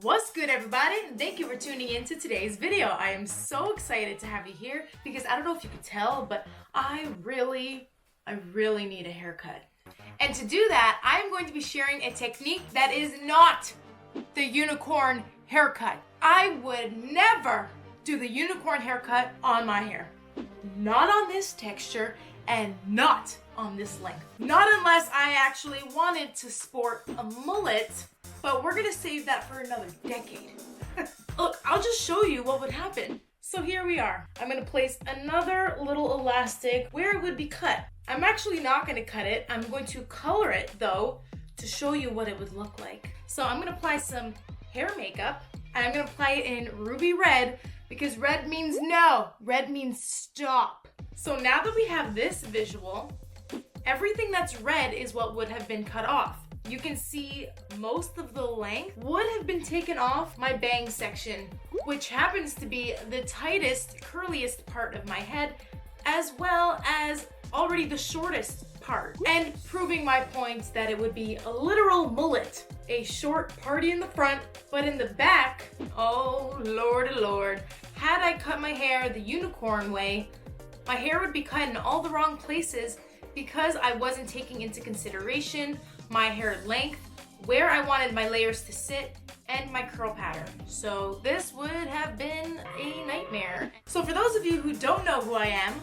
What's good, everybody? Thank you for tuning in to today's video. I am so excited to have you here because I don't know if you could tell, but I really need a haircut. And to do that, I am going to be sharing a technique that is not the unicorn haircut. I would never do the unicorn haircut on my hair. Not on this texture and not on this length. Not unless I actually wanted to sport a mullet, but we're gonna save that for another decade. Look, I'll just show you what would happen. So here we are. I'm gonna place another little elastic where it would be cut. I'm actually not gonna cut it. I'm going to color it though to show you what it would look like. So I'm gonna apply some hair makeup and I'm gonna apply it in ruby red because red means no, red means stop. So now that we have this visual, everything that's red is what would have been cut off. You can see most of the length would have been taken off my bang section, which happens to be the tightest, curliest part of my head, as well as already the shortest part. And proving my point that it would be a literal mullet. A short party in the front, but in the back, oh lordy lord. Had I cut my hair the unicorn way, my hair would be cut in all the wrong places because I wasn't taking into consideration my hair length, where I wanted my layers to sit, and my curl pattern. So this would have been a nightmare. So for those of you who don't know who I am,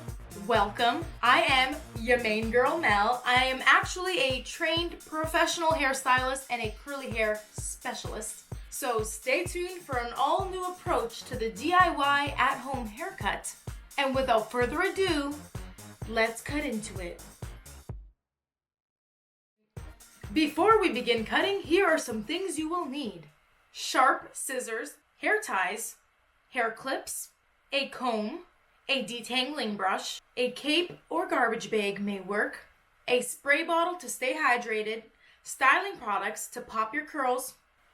welcome. I am your main girl, Mel. I am actually a trained professional hairstylist and a curly hair specialist. So stay tuned for an all new approach to the DIY at-home haircut. And without further ado, let's cut into it. Before we begin cutting, here are some things you will need. Sharp scissors, hair ties, hair clips, a comb, a detangling brush, a cape or garbage bag may work, a spray bottle to stay hydrated, styling products to pop your curls,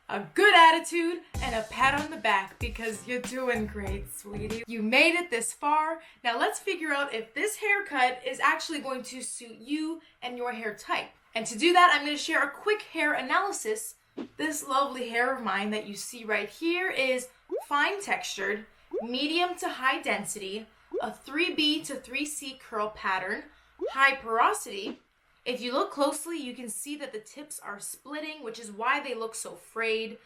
a good attitude, and a pat on the back because you're doing great, sweetie. You made it this far. Now let's figure out if this haircut is actually going to suit you and your hair type. And to do that, I'm going to share a quick hair analysis. This lovely hair of mine that you see right here is fine textured, medium to high density, a 3B to 3C curl pattern, high porosity. If you look closely, you can see that the tips are splitting, which is why they look so frayed.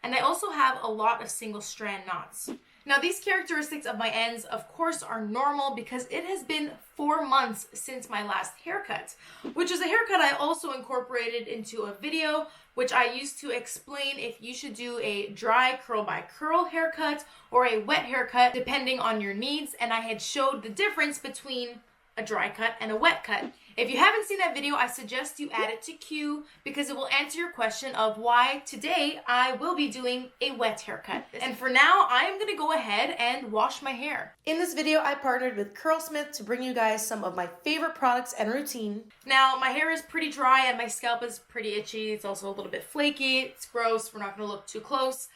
And I also have a lot of single strand knots. Now these characteristics of my ends, of course, are normal because it has been 4 months since my last haircut, which is a haircut I also incorporated into a video, which I used to explain if you should do a dry curl by curl haircut or a wet haircut, depending on your needs. And I had showed the difference between a dry cut and a wet cut. If you haven't seen that video, I suggest you add it to queue because it will answer your question of why today I will be doing a wet haircut. And for now, I am gonna go ahead and wash my hair. In this video, I partnered with Curlsmith to bring you guys some of my favorite products and routine. Now, my hair is pretty dry and my scalp is pretty itchy. It's also a little bit flaky. It's gross. We're not gonna look too close.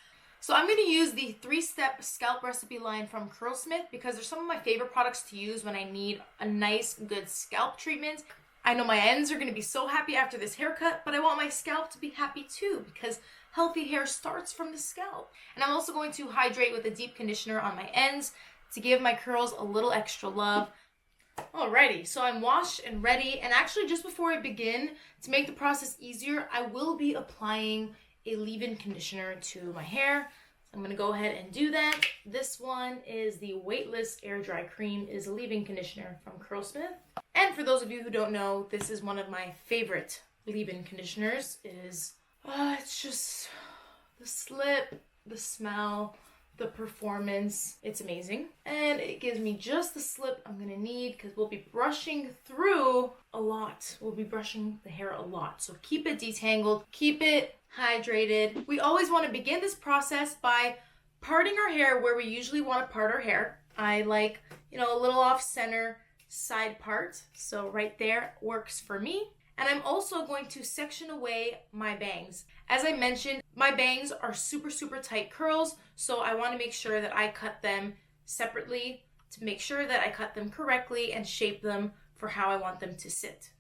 So I'm going to use the 3-step scalp recipe line from Curlsmith because they're some of my favorite products to use when I need a nice, good scalp treatment. I know my ends are going to be so happy after this haircut, but I want my scalp to be happy too because healthy hair starts from the scalp. And I'm also going to hydrate with a deep conditioner on my ends to give my curls a little extra love. Alrighty, so I'm washed and ready. And actually, just before I begin, to make the process easier, I will be applying a leave-in conditioner to my hair. I'm gonna go ahead and do that. This one is the Weightless Air Dry Cream. It is a leave-in conditioner from Curlsmith. And for those of you who don't know, this is one of my favorite leave-in conditioners. It's just the slip, the smell, the performance. It's amazing. And it gives me just the slip I'm gonna need because we'll be brushing through a lot. We'll be brushing the hair a lot. So keep it detangled, keep it hydrated. We always want to begin this process by parting our hair where we usually want to part our hair. I like, a little off center side part. So right there works for me. And I'm also going to section away my bangs. As I mentioned, my bangs are super, super tight curls. So I want to make sure that I cut them separately to make sure that I cut them correctly and shape them for how I want them to sit.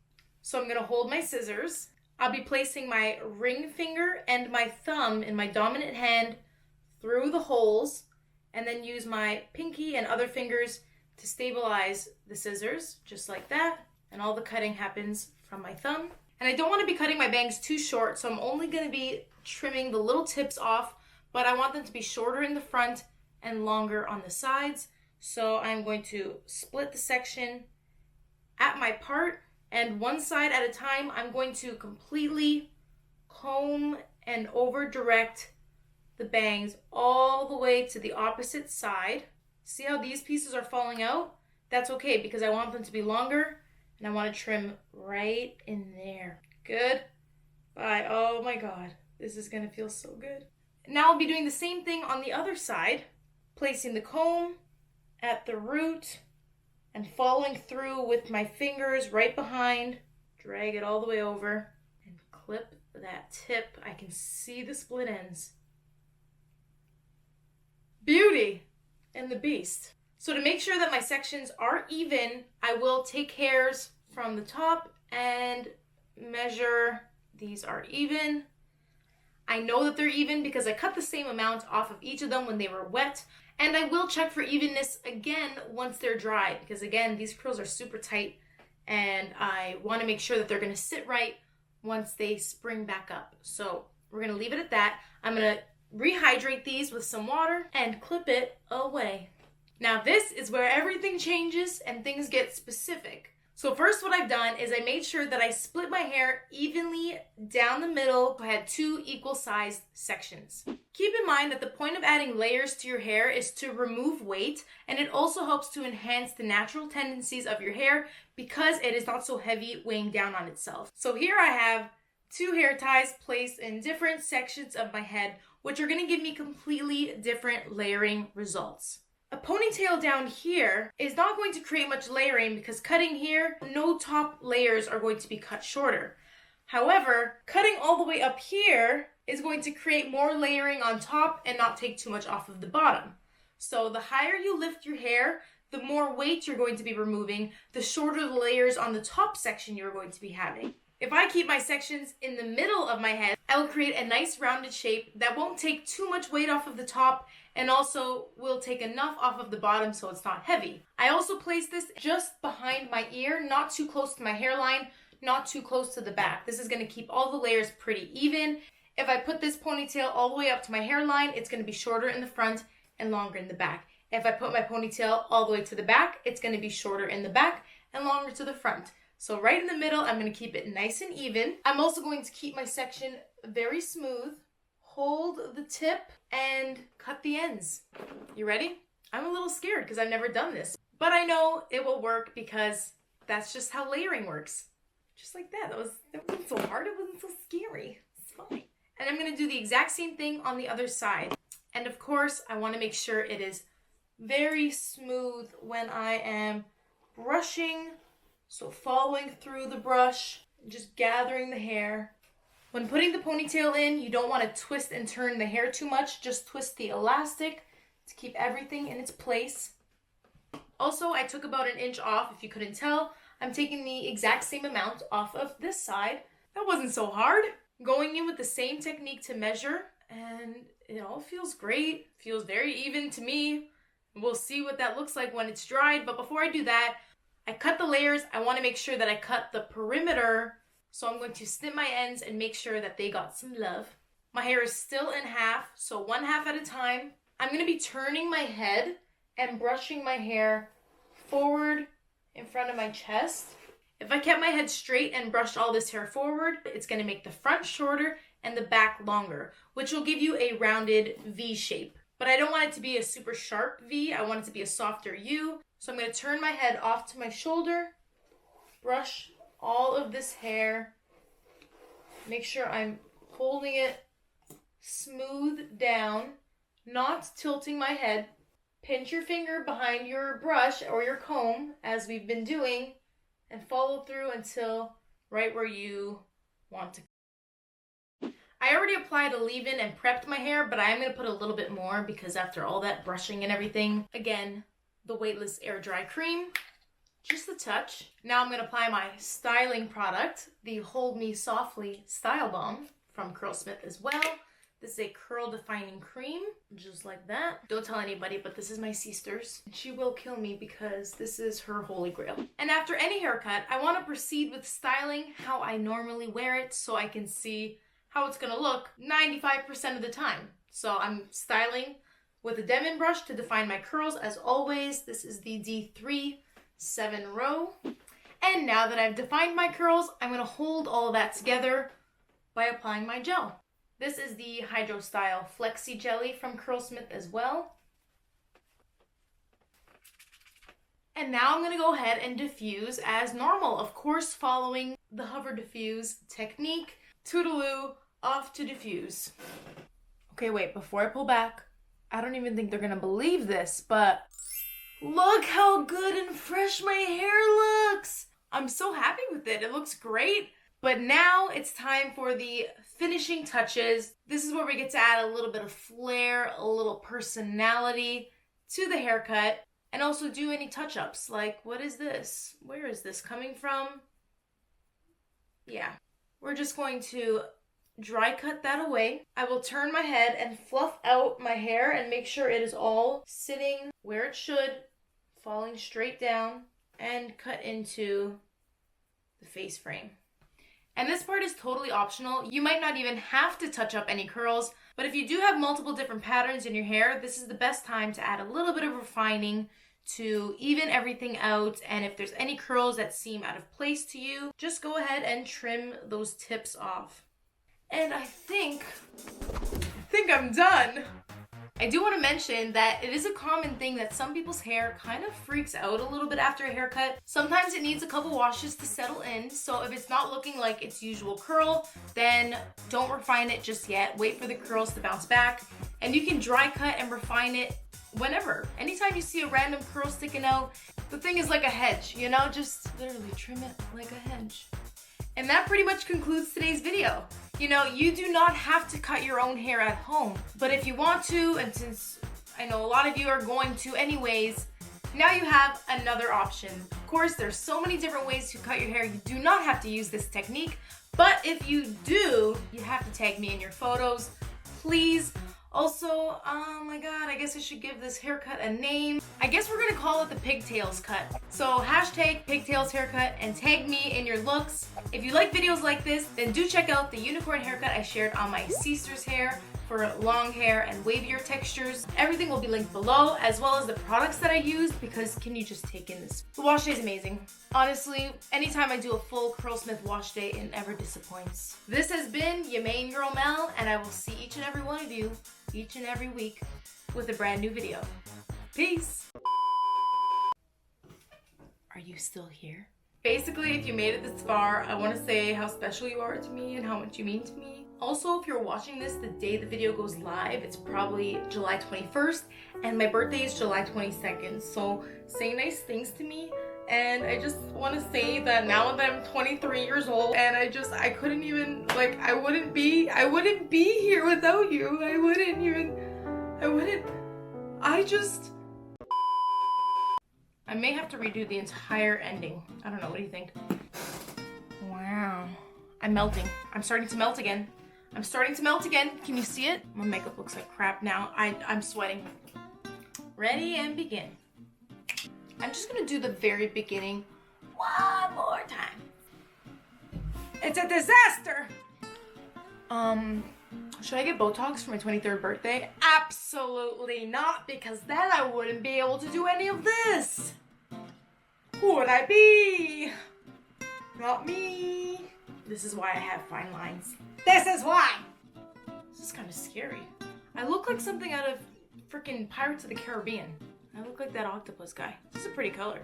So I'm going to hold my scissors. I'll be placing my ring finger and my thumb in my dominant hand through the holes and then use my pinky and other fingers to stabilize the scissors, just like that. And all the cutting happens from my thumb. And I don't want to be cutting my bangs too short, so I'm only going to be trimming the little tips off, but I want them to be shorter in the front and longer on the sides. So I'm going to split the section at my part, and one side at a time, I'm going to completely comb and over direct the bangs all the way to the opposite side. See how these pieces are falling out? That's okay because I want them to be longer and I want to trim right in there. Good. Bye. Oh my God. This is going to feel so good. Now I'll be doing the same thing on the other side, placing the comb at the root and following through with my fingers right behind. Drag it all the way over and clip that tip. I can see the split ends. Beauty and the beast. So to make sure that my sections are even, I will take hairs from the top and measure. These are even. I know that they're even because I cut the same amount off of each of them when they were wet. And I will check for evenness again once they're dry, because again, these curls are super tight and I want to make sure that they're going to sit right once they spring back up. So we're going to leave it at that. I'm going to rehydrate these with some water and clip it away. Now this is where everything changes and things get specific. So first what I've done is I made sure that I split my hair evenly down the middle. I had 2 equal sized sections. Keep in mind that the point of adding layers to your hair is to remove weight, and it also helps to enhance the natural tendencies of your hair because it is not so heavy weighing down on itself. So here I have 2 hair ties placed in different sections of my head, which are going to give me completely different layering results. A ponytail down here is not going to create much layering because cutting here, no top layers are going to be cut shorter. However, cutting all the way up here is going to create more layering on top and not take too much off of the bottom. So the higher you lift your hair, the more weight you're going to be removing, the shorter the layers on the top section you're going to be having. If I keep my sections in the middle of my head, I will create a nice rounded shape that won't take too much weight off of the top and also will take enough off of the bottom so it's not heavy. I also place this just behind my ear, not too close to my hairline, not too close to the back. This is going to keep all the layers pretty even. If I put this ponytail all the way up to my hairline, it's going to be shorter in the front and longer in the back. If I put my ponytail all the way to the back, it's going to be shorter in the back and longer to the front. So right in the middle, I'm going to keep it nice and even. I'm also going to keep my section very smooth, hold the tip, and cut the ends. You ready? I'm a little scared because I've never done this, but I know it will work because that's just how layering works. Just like that. That wasn't so hard. It wasn't so scary. It's fine. And I'm going to do the exact same thing on the other side. And of course, I want to make sure it is very smooth when I am brushing. So following through the brush, just gathering the hair. When putting the ponytail in, you don't want to twist and turn the hair too much. Just twist the elastic to keep everything in its place. Also, I took about 1 inch off, if you couldn't tell. I'm taking the exact same amount off of this side. That wasn't so hard. Going in with the same technique to measure, and it all feels great. Feels very even to me. We'll see what that looks like when it's dried, but before I do that, I cut the layers. I want to make sure that I cut the perimeter, so I'm going to snip my ends and make sure that they got some love. My hair is still in half, so 1 half at a time. I'm going to be turning my head and brushing my hair forward in front of my chest. If I kept my head straight and brushed all this hair forward, it's going to make the front shorter and the back longer, which will give you a rounded V shape. But I don't want it to be a super sharp V. I want it to be a softer U. So I'm going to turn my head off to my shoulder, brush all of this hair, make sure I'm holding it smooth down, not tilting my head. Pinch your finger behind your brush or your comb, as we've been doing, and follow through until right where you want to. I already applied a leave-in and prepped my hair, but I am going to put a little bit more because after all that brushing and everything, again, the Weightless Air Dry Cream, just a touch. Now I'm going to apply my styling product, the Hold Me Softly Style Balm from Curlsmith as well. This is a curl defining cream, just like that. Don't tell anybody, but this is my sister's. She will kill me because this is her holy grail. And after any haircut, I want to proceed with styling how I normally wear it so I can see how it's gonna look 95% of the time. So I'm styling with a Denman brush to define my curls. As always, this is the D3 7 row. And now that I've defined my curls, I'm gonna hold all of that together by applying my gel. This is the Hydro Style Flexi Jelly from Curlsmith as well. And now I'm gonna go ahead and diffuse as normal, of course following the hover diffuse technique. Toodaloo, off to diffuse. Okay, wait, before I pull back, I don't even think they're gonna believe this, but look how good and fresh my hair looks. I'm so happy with it. It looks great. But now it's time for the finishing touches. This is where we get to add a little bit of flair, a little personality to the haircut, and also do any touch-ups. Like, what is this? Where is this coming from? Yeah, we're just going to dry cut that away. I will turn my head and fluff out my hair and make sure it is all sitting where it should, falling straight down, and cut into the face frame. And this part is totally optional. You might not even have to touch up any curls, but if you do have multiple different patterns in your hair, this is the best time to add a little bit of refining to even everything out. And if there's any curls that seem out of place to you, just go ahead and trim those tips off. And I think I'm done. I do want to mention that it is a common thing that some people's hair kind of freaks out a little bit after a haircut. Sometimes it needs a couple washes to settle in, so if it's not looking like its usual curl, then don't refine it just yet. Wait for the curls to bounce back, and you can dry cut and refine it whenever. Anytime you see a random curl sticking out, the thing is like a hedge, you know? Just literally trim it like a hedge. And that pretty much concludes today's video. You know, you do not have to cut your own hair at home, but if you want to, and since I know a lot of you are going to anyways, now you have another option. Of course, there's so many different ways to cut your hair. You do not have to use this technique, but if you do, you have to tag me in your photos, please. Also, oh my god, I guess I should give this haircut a name. I guess we're gonna call it the pigtails cut. So hashtag pigtails haircut and tag me in your looks. If you like videos like this, then do check out the unicorn haircut I shared on my sister's hair for long hair and wavier textures. Everything will be linked below, as well as the products that I used, because can you just take in this? The wash day is amazing. Honestly, anytime I do a full Curlsmith wash day, it never disappoints. This has been your main girl Mel, and I will see each and every one of you each and every week with a brand new video. Peace! Are you still here? Basically, if you made it this far, I want to say how special you are to me and how much you mean to me. Also, if you're watching this the day the video goes live, it's probably July 21st, and my birthday is July 22nd, so say nice things to me. And I just want to say that now that I'm 23 years old, and I couldn't even, like, I wouldn't be here without you. I may have to redo the entire ending. I don't know, what do you think? Wow. I'm melting. I'm starting to melt again. Can you see it? My makeup looks like crap now. I'm sweating. Ready and begin. I'm just gonna do the very beginning one more time. It's a disaster! Should I get Botox for my 23rd birthday? Absolutely not, because then I wouldn't be able to do any of this. Who would I be? Not me. This is why I have fine lines. This is why! This is kind of scary. I look like something out of freaking Pirates of the Caribbean. I look like that octopus guy. This is a pretty color.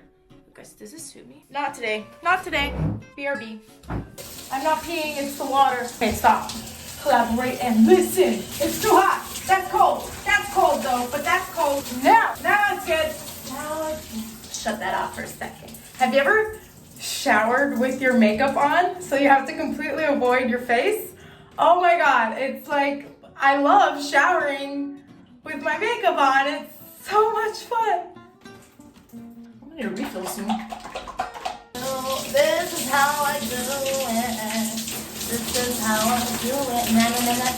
Guys, does this suit me? Not today. Not today. BRB. I'm not peeing, it's the water. Okay, stop. Collaborate and listen. It's too hot. That's cold. That's cold though, but that's cold. Now it's good. Now, shut that off for a second. Have you ever showered with your makeup on, so you have to completely avoid your face? Oh my god, it's like, I love showering with my makeup on. It's so much fun. I need a refill soon. So this is how I do it. This is how I do it. Na, na, na, na,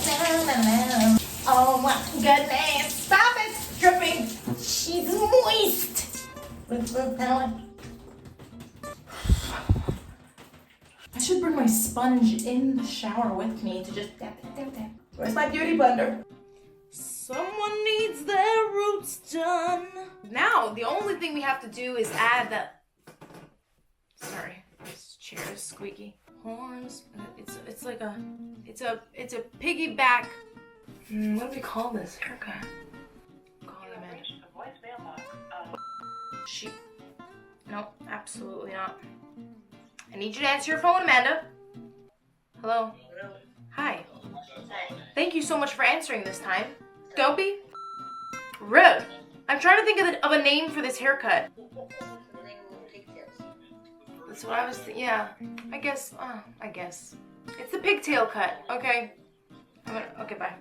na, na, na. Oh my goodness. Stop it. Dripping. She's moist. This is how I should bring my sponge in the shower with me to just dab, dab, dab, dab. Where's my beauty blender? Someone needs their roots done. Now, the only thing we have to do is add the... Sorry, this chair is squeaky. Horns. It's like a... It's a piggyback... what do we call this haircut? Call it a man. She... No, absolutely not. I need you to answer your phone, Amanda. Hello? Hi. Thank you so much for answering this time. Dopey? Rude. I'm trying to think of a name for this haircut. That's what I was thinking. Yeah. I guess. It's the pigtail cut. Okay. Okay, bye.